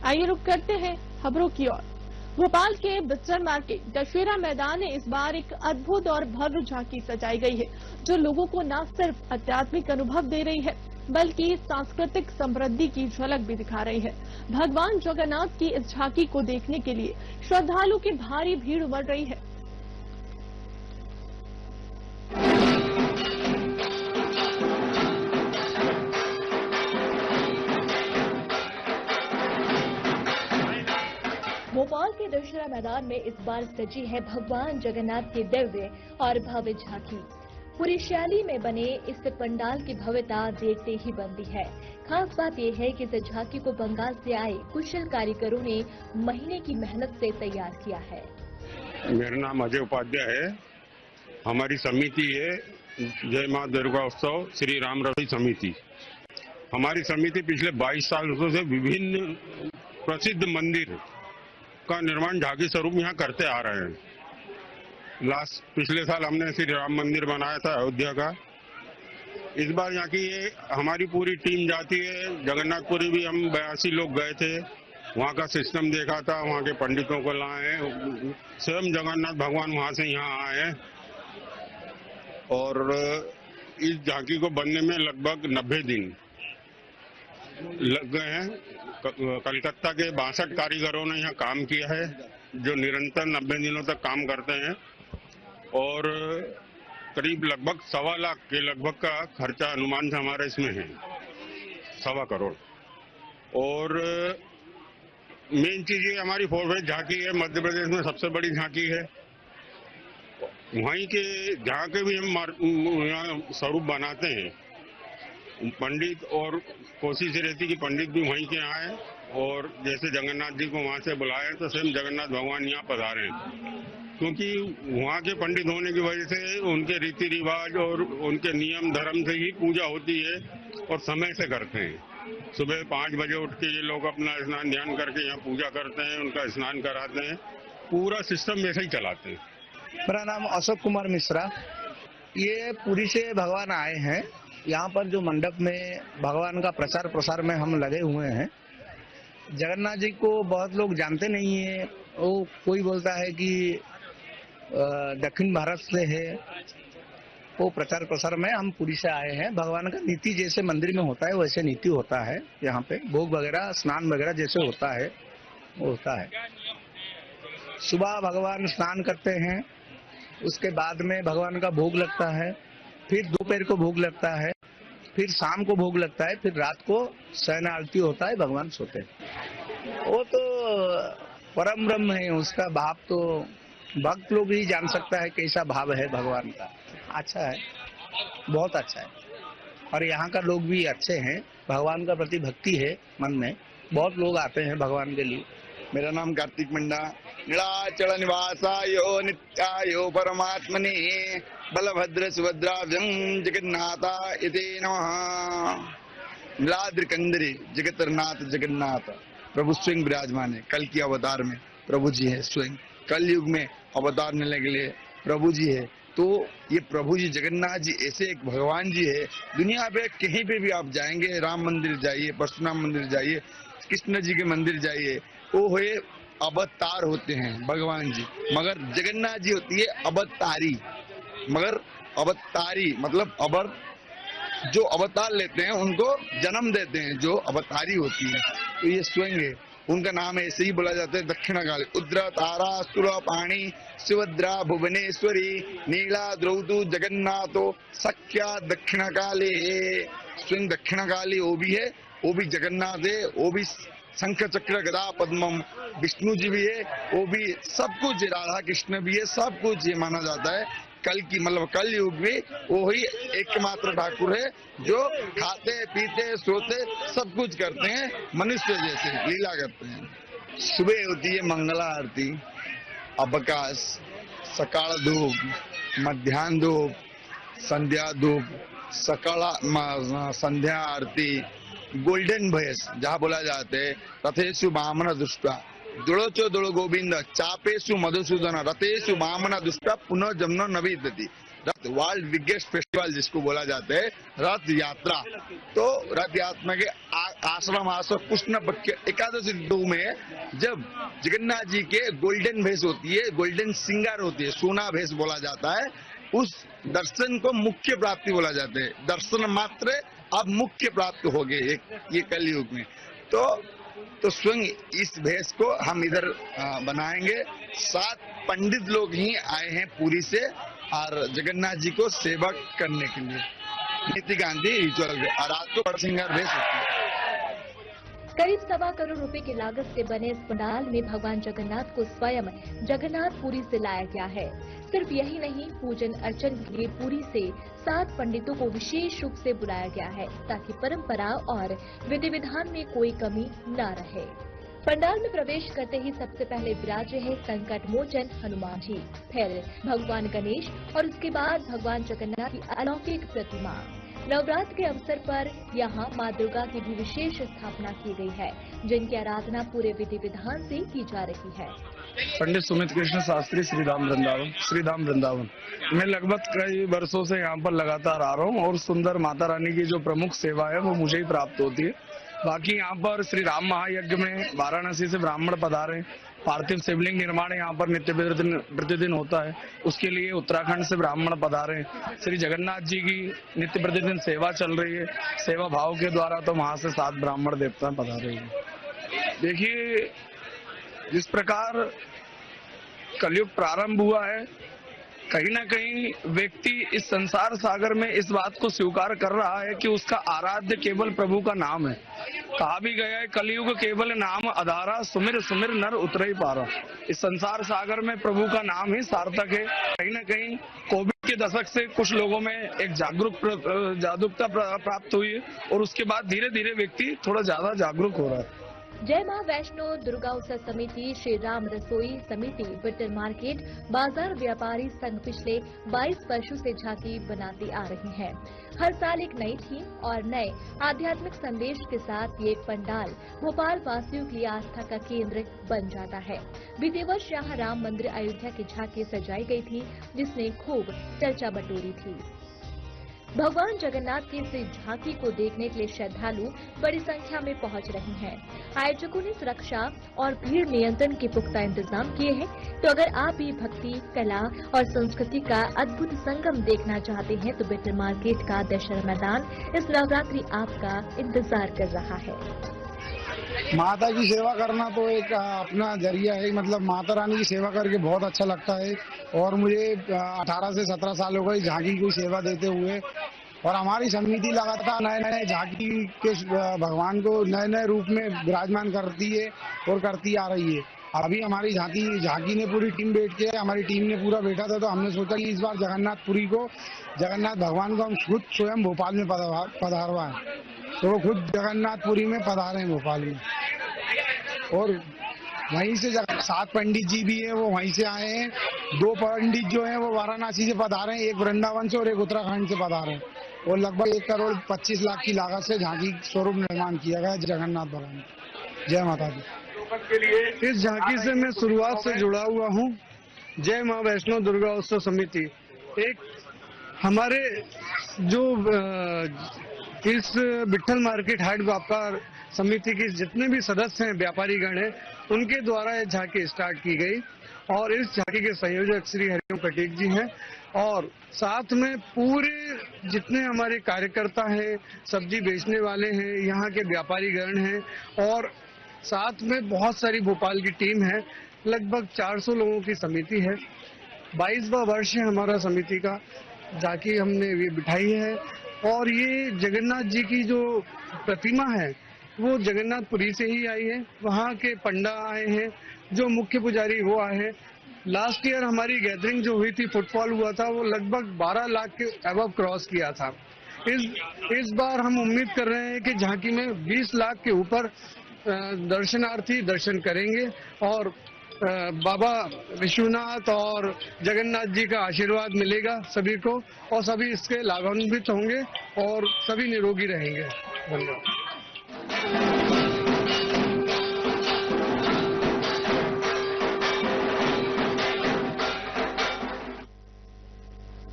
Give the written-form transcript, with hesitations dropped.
आइए रुक करते हैं खबरों की ओर। भोपाल के बिस्तर मार्केट दशहरा मैदान में इस बार एक अद्भुत और भव्य झांकी सजाई गई है, जो लोगों को न सिर्फ आध्यात्मिक अनुभव दे रही है बल्कि सांस्कृतिक समृद्धि की झलक भी दिखा रही है। भगवान जगन्नाथ की इस झांकी को देखने के लिए श्रद्धालुओं की भारी भीड़ उमड़ रही है। भोपाल के दशहरा मैदान में इस बार सजी है भगवान जगन्नाथ की दिव्य और भव्य झांकी। पूरी शैली में बने इस पंडाल की भव्यता देखते ही बनती है। खास बात यह है कि इस झांकी को बंगाल से आए कुशल कारीगरों ने महीने की मेहनत से तैयार किया है। मेरा नाम अजय उपाध्याय है। हमारी समिति है जय मां दुर्गा उत्सव श्री राम रवि समिति। हमारी समिति पिछले 22 सालों से विभिन्न प्रसिद्ध मंदिर का निर्माण झांकी स्वरूप यहाँ करते आ रहे हैं। पिछले साल हमने श्री राम मंदिर बनाया था अयोध्या का। इस बार यहाँ की हमारी पूरी टीम जाती है। जगन्नाथपुरी भी हम 82 लोग गए थे, वहाँ का सिस्टम देखा था, वहाँ के पंडितों को लाए, स्वयं जगन्नाथ भगवान वहाँ से यहाँ आए और इस झांकी को बनने में लगभग 90 दिन लग गए हैं। कलकत्ता के 62 कारीगरों ने यहाँ काम किया है, जो निरंतर 90 दिनों तक काम करते हैं और करीब लगभग 1.25 लाख के लगभग का खर्चा अनुमान से हमारा इसमें है, 1.25 करोड़। और मेन चीज ये हमारी 4 झांकी है, मध्य प्रदेश में सबसे बड़ी झांकी है। वहीं के जहाँ के भी हम स्वरूप बनाते हैं, पंडित और कोशिश रहती कि पंडित भी वहीं के आए और जैसे जगन्नाथ जी को वहां से बुलाए तो स्वयं जगन्नाथ भगवान यहाँ पधारे, क्योंकि वहाँ के पंडित होने की वजह से उनके रीति रिवाज और उनके नियम धर्म से ही पूजा होती है और समय से करते हैं। सुबह 5 बजे उठ के ये लोग अपना स्नान ध्यान करके यहाँ पूजा करते हैं, उनका स्नान कराते हैं, पूरा सिस्टम वैसे ही चलाते हैं। मेरा नाम अशोक कुमार मिश्रा। ये पुरी से भगवान आए हैं। यहाँ पर जो मंडप में भगवान का प्रचार प्रसार में हम लगे हुए हैं। जगन्नाथ जी को बहुत लोग जानते नहीं है। वो कोई बोलता है कि दक्षिण भारत से है। वो प्रचार प्रसार में हम पुरी से आए हैं। भगवान का नीति जैसे मंदिर में होता है वैसे नीति होता है। यहाँ पे भोग वगैरह स्नान वगैरह जैसे होता है वो होता है। सुबह भगवान स्नान करते हैं, उसके बाद में भगवान का भोग लगता है, फिर दोपहर को भोग लगता है, फिर शाम को भोग लगता है, फिर रात को शयन आरती होता है, भगवान सोते हैं। वो तो परम ब्रह्म है, उसका भाव तो भक्त लोग ही जान सकता है कैसा भाव है भगवान का। अच्छा है, बहुत अच्छा है। और यहाँ का लोग भी अच्छे हैं, भगवान का प्रति भक्ति है मन में, बहुत लोग आते हैं भगवान के लिए। मेरा नाम कार्तिक मंडा। नीलाचल निवासायो नित्यायो परमात्मने बलभद्र सुभद्राभ्यं जगन्नाथा इति नमः। नीलाद्रिकंदरी जगतरनाथ जगन्नाथ प्रभु स्वयं विराजमान है। कल की अवतार में प्रभु जी है, स्वयं कल युग में अवतार लेने के लिए प्रभु जी है। तो ये प्रभु जी जगन्नाथ जी ऐसे एक भगवान जी है। दुनिया पे कहीं पे भी आप जाएंगे, राम मंदिर जाइए, परशुराम मंदिर जाइए, कृष्ण जी के मंदिर जाइए, वो हुए अवतार होते हैं भगवान जी, मगर जगन्नाथ जी होती है अवतारी। मगर अवतारी मतलब जो अवतार लेते हैं उनको जन्म देते हैं, जो अवतारी होती है। तो ये स्वयं है, उनका नाम ऐसे ही बोला जाता है दक्षिण काली। उद्र तारा सुर पाणी सुभद्रा भुवनेश्वरी नीला द्रौदू जगन्नाथो सख्या दक्षिण काले। स्वयं दक्षिण काली वो भी है, वो भी जगन्नाथ है, वो भी शंख चक्र गदा पद्मम विष्णु जी भी है, वो भी सब कुछ, राधा कृष्ण भी है, सब कुछ ये माना जाता है। कल की मतलब कल युग में वो ही एकमात्र ठाकुर है जो खाते पीते सोते सब कुछ करते हैं, मनुष्य जैसे लीला करते हैं। सुबह होती है मंगला आरती, अवकाश, सकाल धूप, मध्याह्न धूप, संध्या धूप, सकाल संध्या आरती, गोल्डन भैंस जहाँ बोला जाते है रथेशु बामन दुष्टा दुड़ोचो दुड़ गोविंद चापेशु मधुसूदन रथेशु बामन दुष्टा पुनः जमन नविदति। रथ वर्ल्ड बिगेस्ट फेस्टिवल जिसको बोला जाता है रथ यात्रा। तो रथ यात्रा के आश्रम कृष्ण पक्ष एकादशी दो में जब जगन्नाथ जी के गोल्डन भेष होती है, गोल्डन सिंगार होती है, सोना भेष बोला जाता है, उस दर्शन को मुख्य प्राप्ति बोला जाता है। दर्शन मात्र अब मुख्य प्राप्त हो गए ये कलयुग में। तो स्वयं इस भेष को हम इधर बनाएंगे। 7 पंडित लोग ही आए हैं पुरी से और जगन्नाथ जी को सेवा करने के लिए। नीति गांधी रिचुअल और रात को सिंगार भेष होती है। करीब 1.25 करोड़ रुपए की लागत से बने इस पंडाल में भगवान जगन्नाथ को स्वयं जगन्नाथपुरी से लाया गया है। सिर्फ यही नहीं, पूजन अर्चन के लिए पुरी से 7 पंडितों को विशेष रूप से बुलाया गया है ताकि परंपरा और विधि विधान में कोई कमी न रहे। पंडाल में प्रवेश करते ही सबसे पहले विराजे है संकट मोचन हनुमान जी, फिर भगवान गणेश और उसके बाद भगवान जगन्नाथ की अलौकिक प्रतिमा। नवरात्र के अवसर पर यहाँ मां दुर्गा की भी विशेष स्थापना की गई है, जिनकी आराधना पूरे विधि विधान से की जा रही है। पंडित सुमित कृष्ण शास्त्री, श्रीधाम वृंदावन। मैं लगभग कई वर्षों से यहाँ पर लगातार आ रहा हूँ और सुंदर माता रानी की जो प्रमुख सेवा है वो मुझे ही प्राप्त होती है। बाकी यहाँ पर श्री राम महायज्ञ में वाराणसी से ब्राह्मण पधारे, पार्थिव शिवलिंग निर्माण यहाँ पर नित्य प्रतिदिन होता है, उसके लिए उत्तराखंड से ब्राह्मण पधारे। श्री जगन्नाथ जी की नित्य प्रतिदिन सेवा चल रही है, सेवा भाव के द्वारा तो वहाँ से 7 ब्राह्मण देवता पधारे हैं। देखिए, जिस प्रकार कलयुग प्रारंभ हुआ है, कहीं ना कहीं व्यक्ति इस संसार सागर में इस बात को स्वीकार कर रहा है कि उसका आराध्य केवल प्रभु का नाम है। कहा भी गया है, कलयुग केवल नाम आधारा, सुमिर सुमिर नर उतरे पारा। इस संसार सागर में प्रभु का नाम ही सार्थक है। कहीं ना कहीं कोविड के दशक से कुछ लोगों में एक जागरूकता प्राप्त हुई है और उसके बाद धीरे धीरे व्यक्ति थोड़ा ज्यादा जागरूक हो रहा है। जय मां वैष्णो दुर्गा उत्सव समिति, श्री राम रसोई समिति, विठल मार्केट, बाजार व्यापारी संघ पिछले 22 वर्षों से झांकी बनाती आ रही है। हर साल एक नई थीम और नए आध्यात्मिक संदेश के साथ ये पंडाल भोपाल वासियों के लिए आस्था का केंद्र बन जाता है। बीते वर्ष यहाँ राम मंदिर अयोध्या की झांकी सजाई गई थी, जिसने खूब चर्चा बटोरी थी। भगवान जगन्नाथ की इस झांकी को देखने के लिए श्रद्धालु बड़ी संख्या में पहुंच रहे हैं। आयोजकों ने सुरक्षा और भीड़ नियंत्रण के पुख्ता इंतजाम किए हैं। तो अगर आप भी भक्ति, कला और संस्कृति का अद्भुत संगम देखना चाहते हैं तो विठल मार्केट का दशहरा मैदान इस नवरात्रि आपका इंतजार कर रहा है। माता की सेवा करना तो एक अपना जरिया है, मतलब माता रानी की सेवा करके बहुत अच्छा लगता है। और मुझे 18 से 17 साल हो गए झांकी की सेवा देते हुए, और हमारी समिति लगातार नए नए झांकी के भगवान को नए नए रूप में विराजमान करती है और करती आ रही है। अभी हमारी झांकी ने पूरी टीम बैठ के, हमारी टीम ने पूरा बैठा था, तो हमने सोचा कि इस बार जगन्नाथ भगवान को हम खुद स्वयं भोपाल में पधारवाएं। तो वो खुद जगन्नाथपुरी में पधारे हैं भोपाल में, और वहीं से 7 पंडित जी भी हैं, वो वहीं से आए हैं। 2 पंडित जो हैं वो वाराणसी से पधारे हैं, एक वृंदावन से और एक उत्तराखंड से पधारे हैं। और लगभग 1 करोड़ 25 लाख की लागत से झांकी स्वरूप निर्माण किया गया जगन्नाथ भगवान। जय माता दी। इस झांकी से मैं शुरुआत से जुड़ा हुआ हूँ। जय मां वैष्णो दुर्गा उत्सव समिति एक हमारे जो इस विठल मार्केट हाट व्यापार समिति के जितने भी सदस्य हैं, व्यापारी गण हैं, उनके द्वारा ये झांकी स्टार्ट की गई। और इस झांकी के संयोजक श्री हरिओम कटेक जी हैं, और साथ में पूरे जितने हमारे कार्यकर्ता हैं, सब्जी बेचने वाले हैं, यहाँ के व्यापारी गण हैं, और साथ में बहुत सारी भोपाल की टीम है। लगभग 400 लोगों की समिति है। 22वां वर्ष है हमारा समिति का। झांकी हमने ये बिठाई है, और ये जगन्नाथ जी की जो प्रतिमा है वो जगन्नाथपुरी से ही आई है। वहाँ के पंडा आए हैं, जो मुख्य पुजारी वो आए हैं। लास्ट ईयर हमारी गैदरिंग जो हुई थी, फुटफॉल हुआ था, वो लगभग 12 लाख के अबव क्रॉस किया था। इस बार हम उम्मीद कर रहे हैं कि झांकी में 20 लाख के ऊपर दर्शनार्थी दर्शन करेंगे, और बाबा विश्वनाथ और जगन्नाथ जी का आशीर्वाद मिलेगा सभी को, और सभी इसके लाभान्वित होंगे और सभी निरोगी रहेंगे। धन्यवाद।